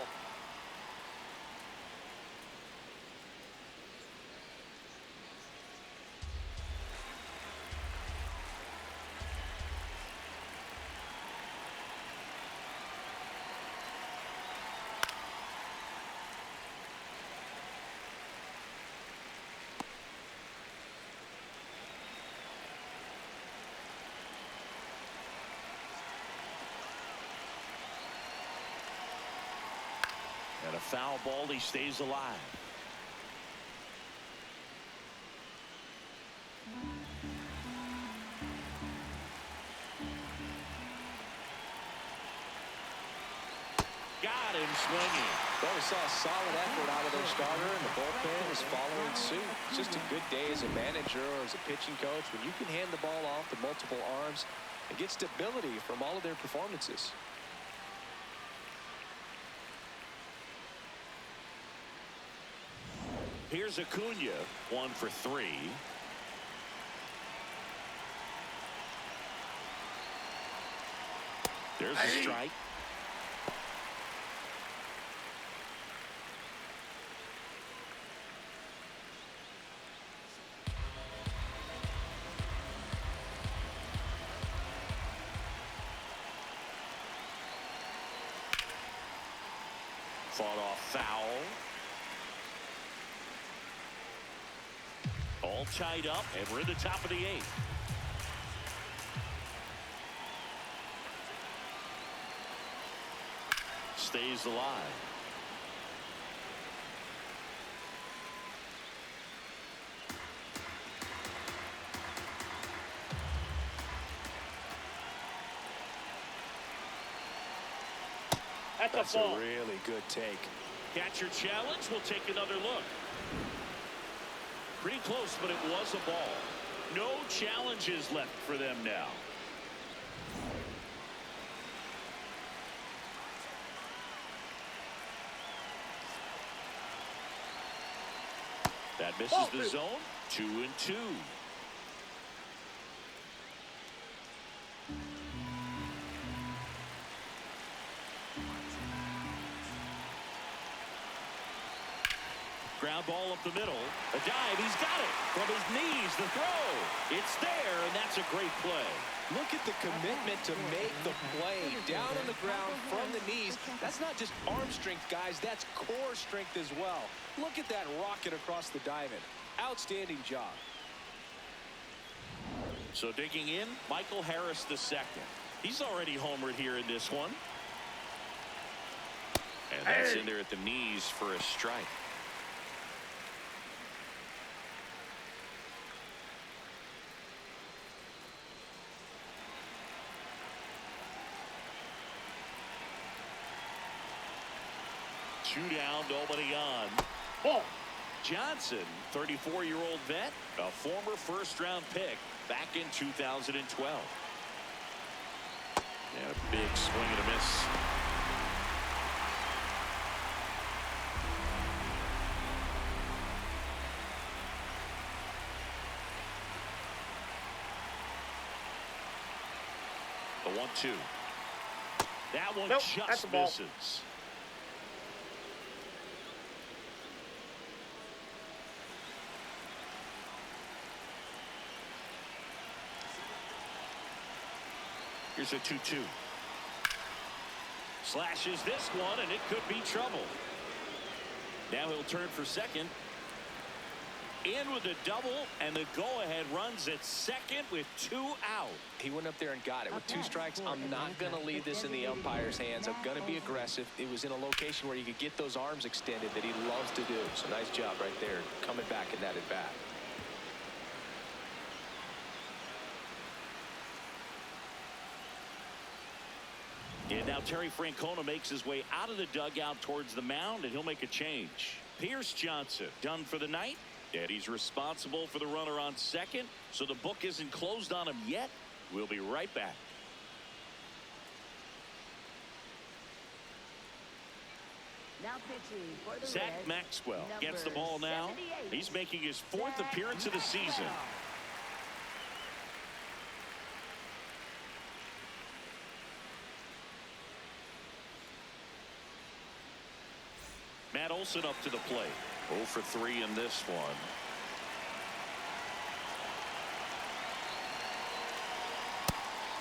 foul ball. He stays alive. Got him swinging. Well, we saw a solid effort out of their starter, and the bullpen is following suit. It's just a good day as a manager or as a pitching coach when you can hand the ball off to multiple arms and get stability from all of their performances. Here's Acuna, 1 for 3. There's a strike. Fought off foul. All tied up, and we're in the top of the 8th. Stays alive. That's a really good take. Catcher challenge. We'll take another look. Pretty close, but it was a ball. No challenges left for them now. That misses the zone. 2-2. Ground ball up the middle. A dive. He's got it. From his knees, the throw. It's there, and that's a great play. Look at the commitment to make the play down on the ground from the knees. That's not just arm strength, guys. That's core strength as well. Look at that rocket across the diamond. Outstanding job. So digging in, Michael Harris II. He's already homered here in this one. And that's in there at the knees for a strike. Two down, nobody on. Ball. Johnson, 34-year-old vet, a former first-round pick back in 2012. Yeah, a big swing and a miss. The 1-2. That one just misses. Here's a 2-2. Slashes this one, and it could be trouble. Now he'll turn for second. In with a double, and the go-ahead runs at second with 2 out. He went up there and got it with 2 strikes. I'm not going to leave this in the umpire's hands. I'm going to be aggressive. It was in a location where you could get those arms extended that he loves to do. So nice job right there, coming back in that at bat. And now Terry Francona makes his way out of the dugout towards the mound, and he'll make a change. Pierce Johnson done for the night, and he's responsible for the runner on second, so the book isn't closed on him yet. We'll be right back. Now pitching for the Zach Reds, Maxwell gets the number ball now. 78. He's making his 4th appearance of the season. Matt Olson up to the plate. 0 for 3 in this one.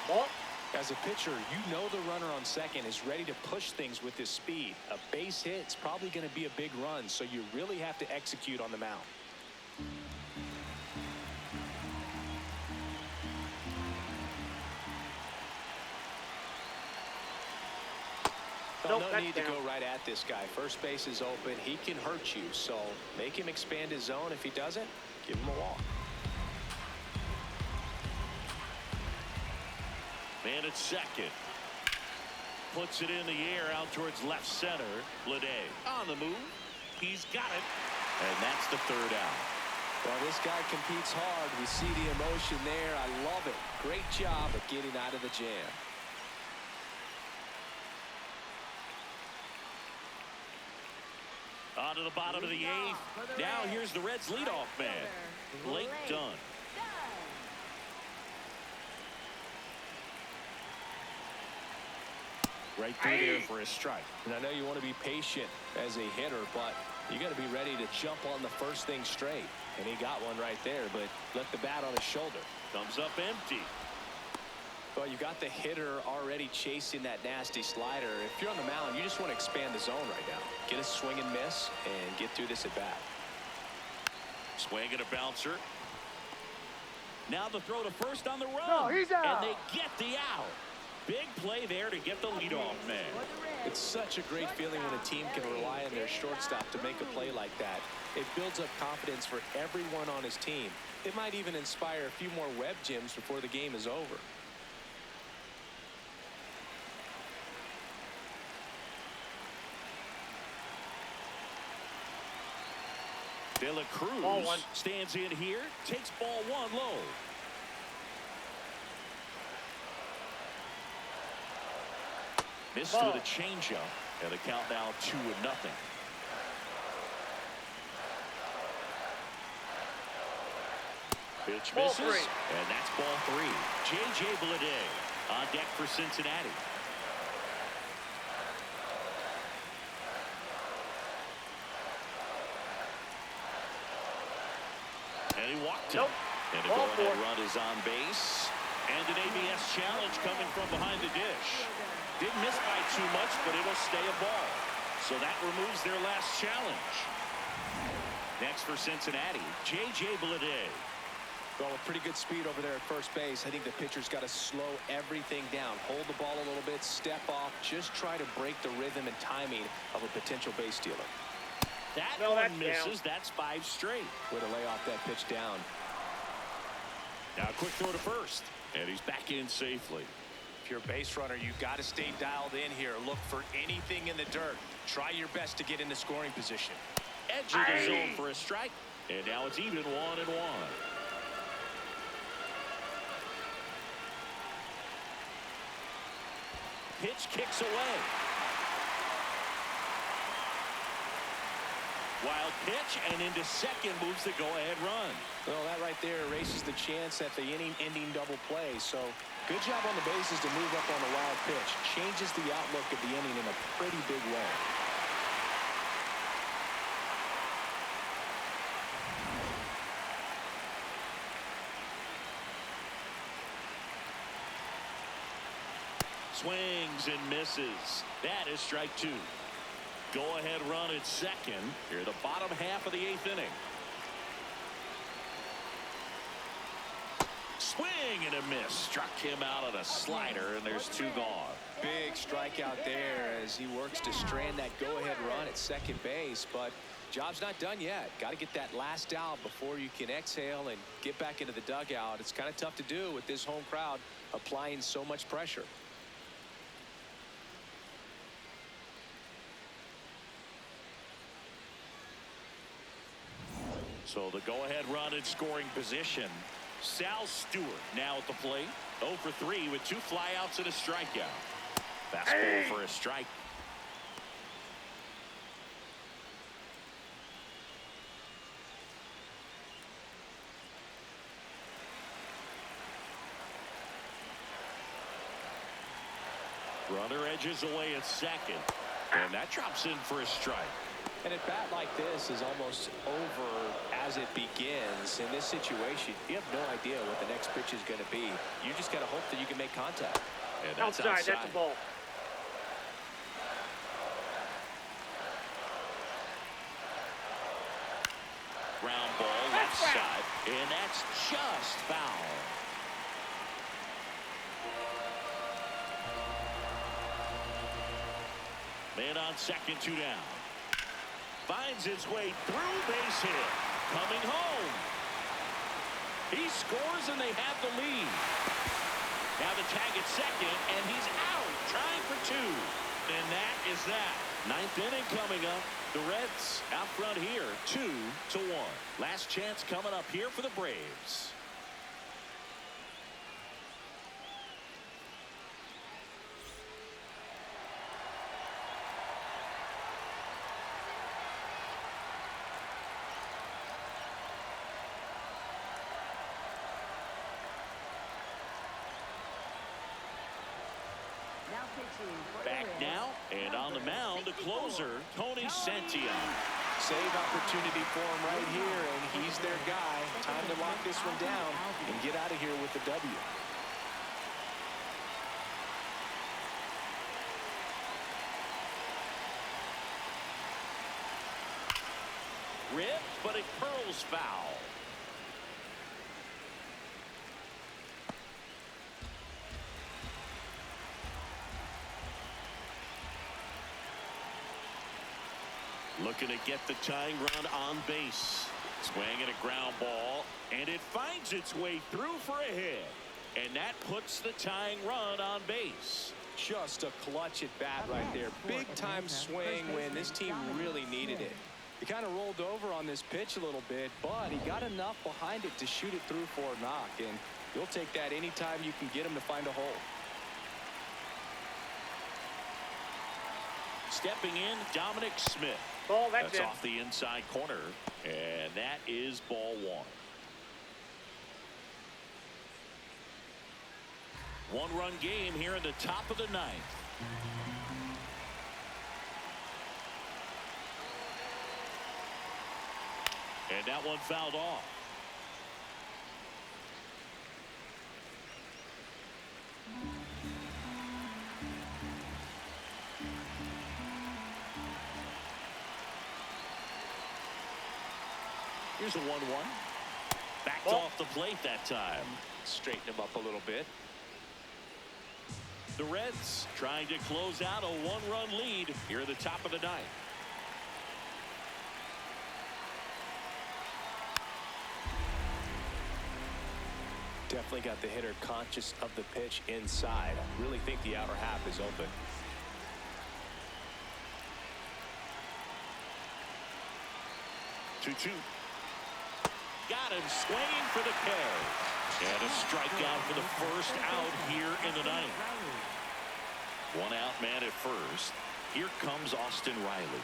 Ball. As a pitcher, you know the runner on second is ready to push things with his speed. A base hit's probably going to be a big run, so you really have to execute on the mound. Well, Nope, no that's need to down. go right at this guy. First base is open. He can hurt you, so make him expand his zone. If he doesn't, give him a walk. Man at second. Puts it in the air out towards left center. Bleday on the move. He's got it. And that's the third out. Well, this guy competes hard. We see the emotion there. I love it. Great job of getting out of the jam. On to the bottom of the eighth. Now here's the Reds leadoff man, Blake Dunn. Right through there for a strike. And I know you want to be patient as a hitter, but you got to be ready to jump on the first thing straight. And he got one right there, but left the bat on his shoulder. Comes up empty. Well, you got the hitter already chasing that nasty slider. If you're on the mound, you just want to expand the zone right now. Get a swing and miss and get through this at bat. Swing and a bouncer. Now the throw to first on the run. No, he's out. And they get the out. Big play there to get the leadoff man. It's such a great feeling when a team can rely on their shortstop to make a play like that. It builds up confidence for everyone on his team. It might even inspire a few more web gems before the game is over. De La Ball Cruz one. stands in here, takes ball one low. Missed Ball. with a changeup, and the count now 2-0. Pitch Ball misses, three. and that's ball three. J.J. Bleday on deck for Cincinnati. And he walked him. Nope. And a Ball go-ahead four. run is on base. And an ABS challenge coming from behind the dish. Didn't miss by too much, but it'll stay a ball. So that removes their last challenge. Next for Cincinnati, J.J. Bleday. Well, with pretty good speed over there at first base, I think the pitcher's got to slow everything down. Hold the ball a little bit, step off, just try to break the rhythm and timing of a potential base stealer. That No, one that's misses. down. That's 5 straight. Way to lay off that pitch down. Now a quick throw to first. And he's back in safely. If you're a base runner, you got to stay dialed in here. Look for anything in the dirt. Try your best to get into scoring position. Edge of the zone for a strike. And now it's even 1-1. Pitch kicks away. Wild pitch, and into second moves the go-ahead run. Well, that right there erases the chance at the inning-ending double play. So good job on the bases to move up on the wild pitch. Changes the outlook of the inning in a pretty big way. Swings and misses. That is strike 2. Go-ahead run at second. Here, the bottom half of the 8th inning. Swing and a miss. Struck him out on a slider, and there's 2 gone. Big strikeout there as he works to strand that go-ahead run at second base. But job's not done yet. Got to get that last out before you can exhale and get back into the dugout. It's kind of tough to do with this home crowd applying so much pressure. So the go-ahead run in scoring position. Sal Stewart now at the plate. 0 for 3 with 2 flyouts and a strikeout. Fastball for a strike. Runner edges away at second. And that drops in for a strike. And a bat like this is almost over as it begins. In this situation, you have no idea what the next pitch is going to be. You just got to hope that you can make contact. And that's Outside, that's a ball. Ground ball left side. And that's just foul. And on second, 2 down. Finds his way through, base hit. Coming home. He scores and they have the lead. Now the tag at second, and he's out, trying for 2. And that is that. 9th inning coming up. The Reds out front here, 2-1. Last chance coming up here for the Braves. Back now, and on the mound, the closer, Tony Santia. Save opportunity for him right here, and he's their guy. Time to lock this one down and get out of here with the W. Ripped, but it curls foul. Looking to get the tying run on base. Swinging a ground ball, and it finds its way through for a hit. And that puts the tying run on base. Just a clutch at bat right there. Big time swing when this team really needed it. He kind of rolled over on this pitch a little bit, but he got enough behind it to shoot it through for a knock. And you'll take that anytime you can get him to find a hole. Stepping in, Dominic Smith. Ball, That's it. off the inside corner, and that is ball 1. 1-run game here in the top of the 9th. And that one fouled off. Here's a 1-1. Backed off the plate that time. Straighten him up a little bit. The Reds trying to close out a 1-run lead here at the top of the 9th. Definitely got the hitter conscious of the pitch inside. I really think the outer half is open. Two. Got him swinging for the carry. And a strikeout for the first out here in the 9th. 1 out man at first. Here comes Austin Riley.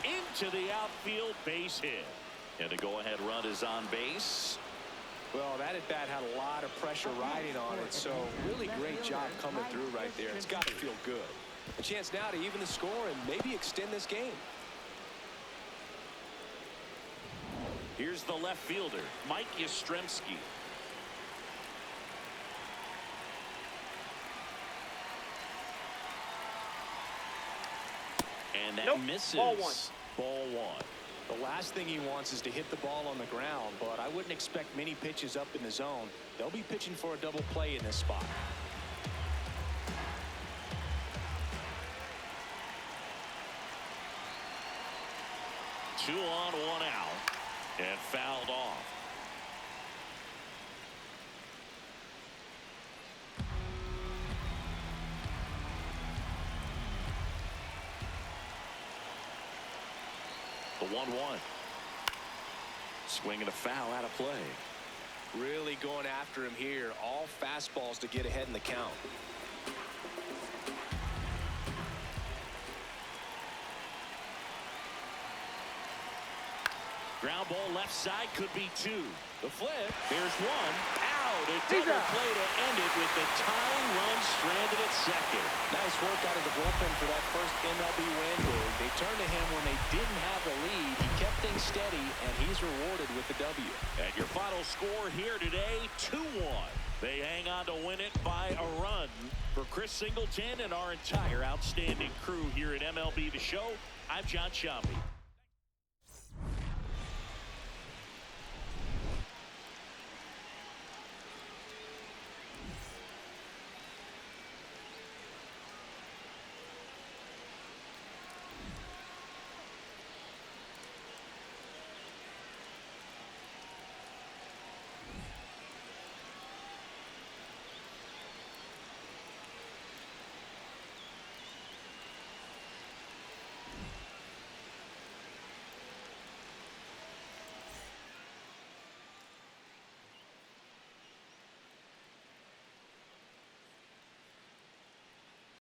Into the outfield, base hit. And the go-ahead run is on base. Well, that at bat had a lot of pressure riding on it, so really great job coming through right there. It's got to feel good. A chance now to even the score and maybe extend this game. Here's the left fielder, Mike Yastrzemski. And that misses. Ball 1. Ball 1. The last thing he wants is to hit the ball on the ground, but I wouldn't expect many pitches up in the zone. They'll be pitching for a double play in this spot. Two on, 1 out, and fouled off. The 1-1. Swinging a foul out of play. Really going after him here. All fastballs to get ahead in the count. Ground ball left side, could be 2. The flip, there's 1. Out. A double play to end it with the tying run stranded at second. Nice work out of the bullpen for that first MLB win. They turned to him when they didn't have the lead. He kept things steady, and he's rewarded with the W. And your final score here today, 2-1. They hang on to win it by a run. For Chris Singleton and our entire outstanding crew here at MLB The Show, I'm John Sciambi.